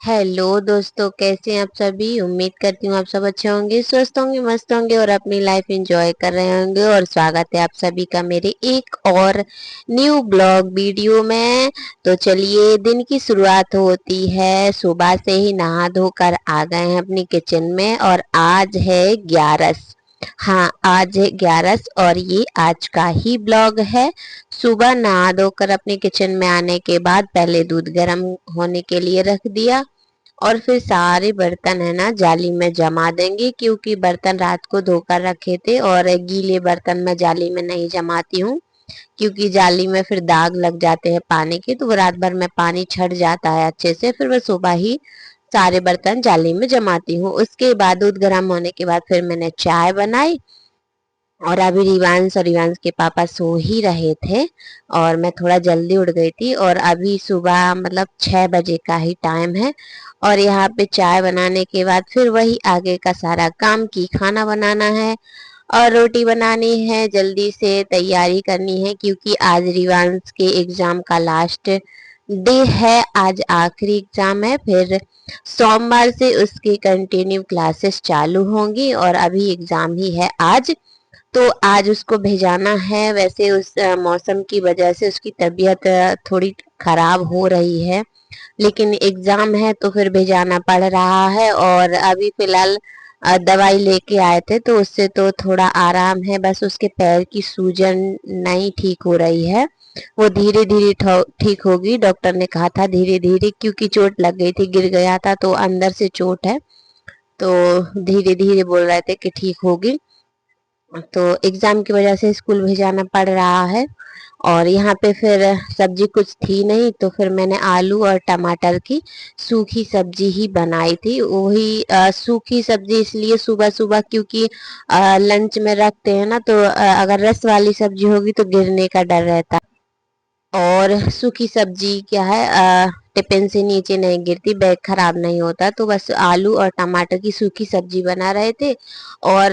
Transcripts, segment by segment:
Hello दोस्तों, कैसे हैं आप सभी। उम्मीद करती हूँ आप सब अच्छे होंगे, स्वस्थ होंगे, मस्त होंगे और अपनी लाइफ एंजॉय कर रहे होंगे। और स्वागत है आप सभी का मेरे एक और न्यू ब्लॉग वीडियो में। तो चलिए, दिन की शुरुआत होती है, सुबह से ही नहा धोकर आ गए हैं अपनी किचन में। और आज है 11। हाँ, आज है 11 और ये आज का ही ब्लॉग है। सुबह नहा धोकर अपने किचन में आने के बाद पहले दूध गर्म होने के लिए रख दिया और फिर सारे बर्तन है ना जाली में जमा देंगे, क्योंकि बर्तन रात को धोकर रखे थे और गीले बर्तन मैं जाली में नहीं जमाती हूँ, क्योंकि जाली में फिर दाग लग जाते हैं पानी के, तो वो रात भर में पानी छट जाता है अच्छे से। फिर मैं सुबह ही सारे बर्तन जाली में जमाती हूँ। उसके बाद दूध गर्म होने के बाद फिर मैंने चाय बनाई। और अभी रिवांश और रिवांश के पापा सो ही रहे थे और मैं थोड़ा जल्दी उठ गई थी। और अभी सुबह मतलब 6 बजे का ही टाइम है। और यहाँ पे चाय बनाने के बाद फिर वही आगे का सारा काम की खाना बनाना है और रोटी बनानी है, जल्दी से तैयारी करनी है, क्योंकि आज रिवांश के एग्जाम का लास्ट डे है। आज आखिरी एग्जाम है, फिर सोमवार से उसकी कंटिन्यू क्लासेस चालू होंगी और अभी एग्जाम ही है आज। तो आज उसको भेजाना है। वैसे उस मौसम की वजह से उसकी तबीयत थोड़ी खराब हो रही है, लेकिन एग्जाम है तो फिर भेजाना पड़ रहा है। और अभी फिलहाल दवाई लेके आए थे तो उससे तो थोड़ा आराम है, बस उसके पैर की सूजन नहीं ठीक हो रही है। वो धीरे धीरे ठीक होगी, डॉक्टर ने कहा था धीरे धीरे, क्योंकि चोट लग गई थी, गिर गया था तो अंदर से चोट है। तो धीरे धीरे बोल रहे थे कि ठीक होगी। तो एग्जाम की वजह से स्कूल भेजाना पड़ रहा है। और यहाँ पे फिर सब्जी कुछ थी नहीं, तो फिर मैंने आलू और टमाटर की सूखी सब्जी ही बनाई थी। वही सूखी सब्जी इसलिए सुबह सुबह, क्योंकि लंच में रखते हैं ना, तो अगर रस वाली सब्जी होगी तो गिरने का डर रहता है। और सूखी सब्जी क्या है, टिफिन से नीचे नहीं गिरती, बैग खराब नहीं होता। तो बस आलू और टमाटर की सूखी सब्जी बना रहे थे। और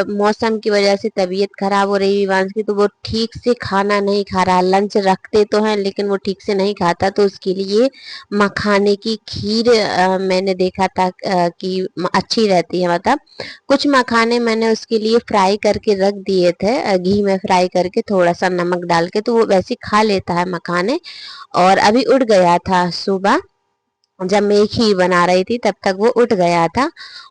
मौसम की वजह से तबीयत खराब हो रही विवांश की, तो वो ठीक से खाना नहीं खा रहा। लंच रखते तो हैं लेकिन वो ठीक से नहीं खाता, तो उसके लिए मखाने की खीर मैंने देखा था कि अच्छी रहती है। मतलब कुछ मखाने मैंने उसके लिए फ्राई करके रख दिए थे, घी में फ्राई करके थोड़ा सा नमक डाल के, तो वो वैसे खा लेता है मखाने। और अभी उठ गया था सुबह, जब मैं खीर बना रही थी तब तक वो उठ गया था।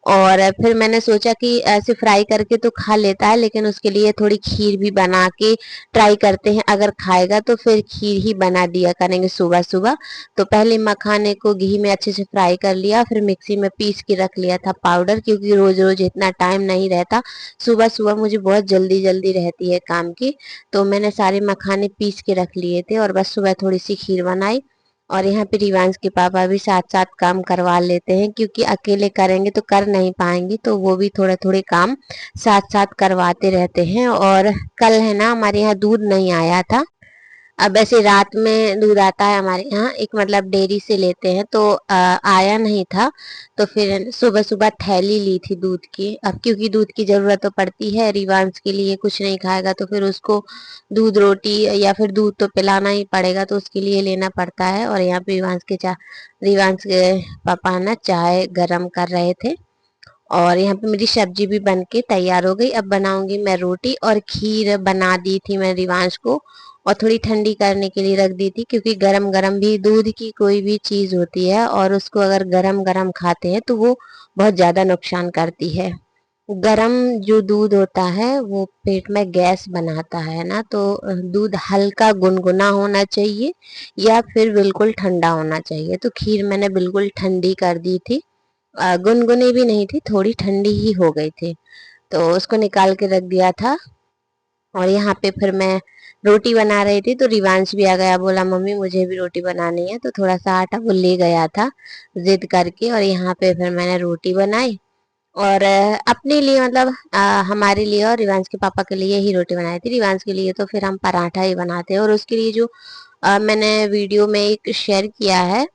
और फिर मैंने सोचा कि ऐसे फ्राई करके तो खा लेता है, लेकिन उसके लिए थोड़ी खीर भी बना के ट्राई करते हैं, अगर खाएगा तो फिर खीर ही बना दिया करेंगे सुबह सुबह। तो पहले मखाने को घी में अच्छे से फ्राई कर लिया, फिर मिक्सी में पीस के रख लिया था पाउडर, क्योंकि रोज रोज इतना टाइम नहीं रहता। सुबह सुबह मुझे बहुत जल्दी जल्दी रहती है काम की। तो मैंने सारे मखाने पीस के रख लिए थे और बस सुबह थोड़ी सी खीर बनाई। और यहाँ पे रिवांश के पापा भी साथ साथ काम करवा लेते हैं, क्योंकि अकेले करेंगे तो कर नहीं पाएंगे, तो वो भी थोड़े थोड़े काम साथ साथ करवाते रहते हैं। और कल है ना हमारे यहाँ दूध नहीं आया था। अब ऐसे रात में दूध आता है हमारे यहाँ, एक मतलब डेयरी से लेते हैं, तो आया नहीं था। तो फिर सुबह सुबह थैली ली थी दूध की। अब क्योंकि दूध की जरूरत तो पड़ती है, रिवांश के लिए कुछ नहीं खाएगा तो फिर उसको दूध रोटी या फिर दूध तो पिलाना ही पड़ेगा, तो उसके लिए लेना पड़ता है। और यहाँ पे रिवांश के पापा ना चाय गरम कर रहे थे। और यहाँ पे मेरी सब्जी भी बन के तैयार हो गई। अब बनाऊंगी मैं रोटी, और खीर बना दी थी मैं रिवांश को और थोड़ी ठंडी करने के लिए रख दी थी, क्योंकि गरम गरम भी दूध की कोई भी चीज होती है और उसको अगर गरम गरम खाते हैं तो वो बहुत ज्यादा नुकसान करती है। गरम जो दूध होता है वो पेट में गैस बनाता है ना, तो दूध हल्का गुनगुना होना चाहिए या फिर बिल्कुल ठंडा होना चाहिए। तो खीर मैंने बिल्कुल ठंडी कर दी थी, गुनगुनी भी नहीं थी, थोड़ी ठंडी ही हो गई थी। तो उसको निकाल के रख दिया था। और यहाँ पे फिर मैं रोटी बना रही थी, तो रिवांश भी आ गया, बोला मम्मी मुझे भी रोटी बनानी है। तो थोड़ा सा आटा वो ले गया था जिद करके, और यहाँ पे फिर मैंने रोटी बनाई। और अपने लिए मतलब हमारे लिए और रिवांश के पापा के लिए ही रोटी बनाई थी। रिवांश के लिए तो फिर हम पराठा ही बनाते हैं। और उसके लिए जो मैंने वीडियो में एक शेयर किया है,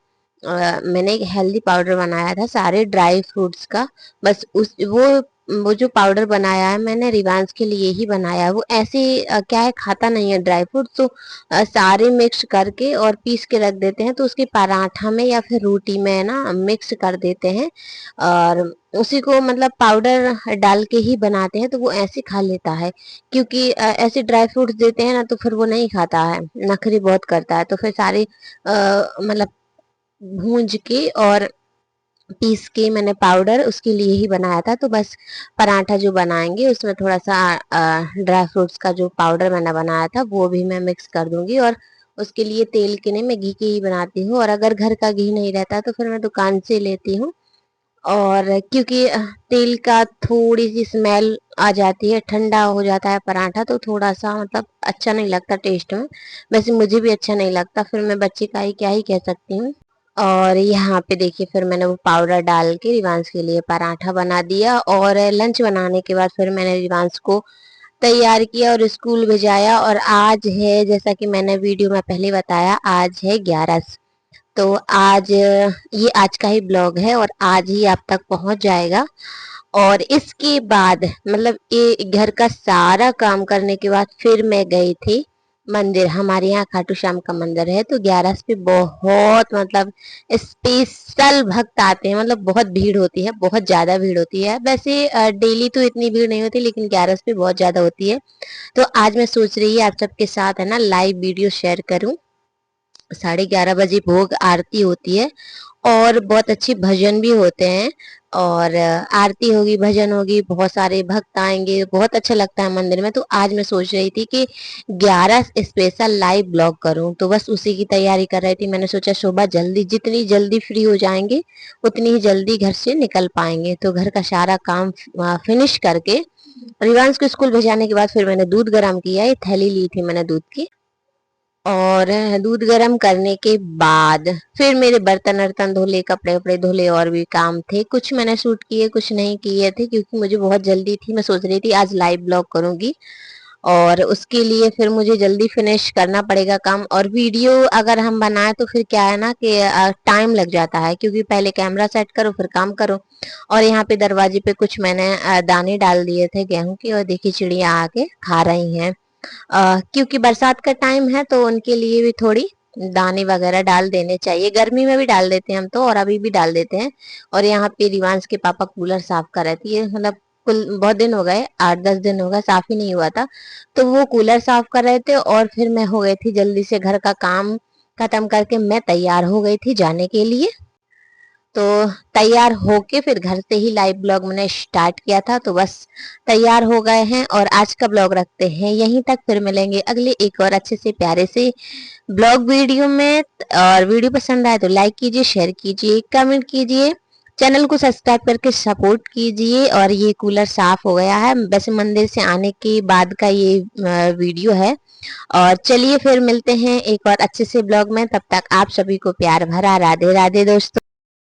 मैंने एक हेल्दी पाउडर बनाया था सारे ड्राई फ्रूट्स का। बस उस वो वो जो पाउडर बनाया है मैंने रिवांश के लिए ही बनाया है। वो ऐसे क्या है, खाता नहीं है ड्राई फ्रूट, तो सारे मिक्स करके और पीस के रख देते हैं, तो उसके पराठा में या फिर रोटी में ना मिक्स कर देते हैं और उसी को मतलब पाउडर डाल के ही बनाते हैं, तो वो ऐसे खा लेता है। क्योंकि ऐसे ड्राई फ्रूट्स देते हैं ना तो फिर वो नहीं खाता है, नखरी बहुत करता है। तो फिर सारे मतलब भूंज के और पीस के मैंने पाउडर उसके लिए ही बनाया था। तो बस पराठा जो बनाएंगे उसमें थोड़ा सा ड्राई फ्रूट्स का जो पाउडर मैंने बनाया था वो भी मैं मिक्स कर दूंगी। और उसके लिए तेल के नहीं, मैं घी के ही बनाती हूँ, और अगर घर का घी नहीं रहता तो फिर मैं दुकान से लेती हूँ। और क्योंकि तेल का थोड़ी सी स्मेल आ जाती है, ठंडा हो जाता है पराठा, तो थोड़ा सा मतलब अच्छा नहीं लगता टेस्ट में। वैसे मुझे भी अच्छा नहीं लगता, फिर मैं बच्चे का ही क्या ही कह सकती हूँ। और यहाँ पे देखिए फिर मैंने वो पाउडर डाल के रिवांश के लिए पराठा बना दिया। और लंच बनाने के बाद फिर मैंने रिवांश को तैयार किया और स्कूल भेजाया। और आज है, जैसा कि मैंने वीडियो में पहले बताया, आज है 11। तो आज ये आज का ही ब्लॉग है और आज ही आप तक पहुंच जाएगा। और इसके बाद मतलब ये घर का सारा काम करने के बाद फिर मैं गई थी मंदिर। हमारे यहाँ खाटू श्याम का मंदिर है, तो 11 पे बहुत मतलब स्पेशल भक्त आते हैं, मतलब बहुत भीड़ होती है, बहुत ज्यादा भीड़ होती है। वैसे डेली तो इतनी भीड़ नहीं होती, लेकिन 11 पे बहुत ज्यादा होती है। तो आज मैं सोच रही है आप सबके साथ है ना लाइव वीडियो शेयर करूं। 11:30 बजे भोग आरती होती है और बहुत अच्छे भजन भी होते हैं। और आरती होगी, भजन होगी, बहुत सारे भक्त आएंगे, बहुत अच्छा लगता है मंदिर में। तो आज मैं सोच रही थी कि 11 स्पेशल लाइव ब्लॉग करूं, तो बस उसी की तैयारी कर रही थी। मैंने सोचा सुबह जल्दी, जितनी जल्दी फ्री हो जाएंगे उतनी ही जल्दी घर से निकल पाएंगे। तो घर का सारा काम फिनिश करके रिवांश को स्कूल भेजाने के बाद फिर मैंने दूध गर्म किया। ये थैली ली थी मैंने दूध की, और दूध गर्म करने के बाद फिर मेरे बर्तन वर्तन धोले, कपड़े वपड़े धोले, और भी काम थे। कुछ मैंने शूट किए, कुछ नहीं किए थे, क्योंकि मुझे बहुत जल्दी थी। मैं सोच रही थी आज लाइव ब्लॉग करूंगी और उसके लिए फिर मुझे जल्दी फिनिश करना पड़ेगा काम। और वीडियो अगर हम बनाए तो फिर क्या है ना कि टाइम लग जाता है, क्योंकि पहले कैमरा सेट करो फिर काम करो। और यहाँ पे दरवाजे पे कुछ मैंने दाने डाल दिए थे गेहूं के, और देखिए चिड़िया आके खा रही हैं। क्योंकि बरसात का टाइम है तो उनके लिए भी थोड़ी दाने वगैरह डाल देने चाहिए। गर्मी में भी डाल देते हैं हम तो, और अभी भी डाल देते हैं। और यहाँ पे रिवांश के पापा कूलर साफ कर रहे थे। ये मतलब कुल बहुत दिन हो गए, 8-10 दिन हो गए, साफ ही नहीं हुआ था। तो वो कूलर साफ कर रहे थे और फिर मैं हो गई थी जल्दी से घर का काम खत्म करके मैं तैयार हो गई थी जाने के लिए। तो तैयार होके फिर घर से ही लाइव ब्लॉग मैंने स्टार्ट किया था। तो बस तैयार हो गए हैं और आज का ब्लॉग रखते हैं यहीं तक। फिर मिलेंगे अगले एक और अच्छे से प्यारे से ब्लॉग वीडियो में। और वीडियो पसंद आए तो लाइक कीजिए, शेयर कीजिए, कमेंट कीजिए, चैनल को सब्सक्राइब करके सपोर्ट कीजिए। और ये कूलर साफ हो गया है, वैसे मंदिर से आने के बाद का ये वीडियो है। और चलिए फिर मिलते हैं एक और अच्छे से ब्लॉग में। तब तक आप सभी को प्यार भरा राधे राधे दोस्तों।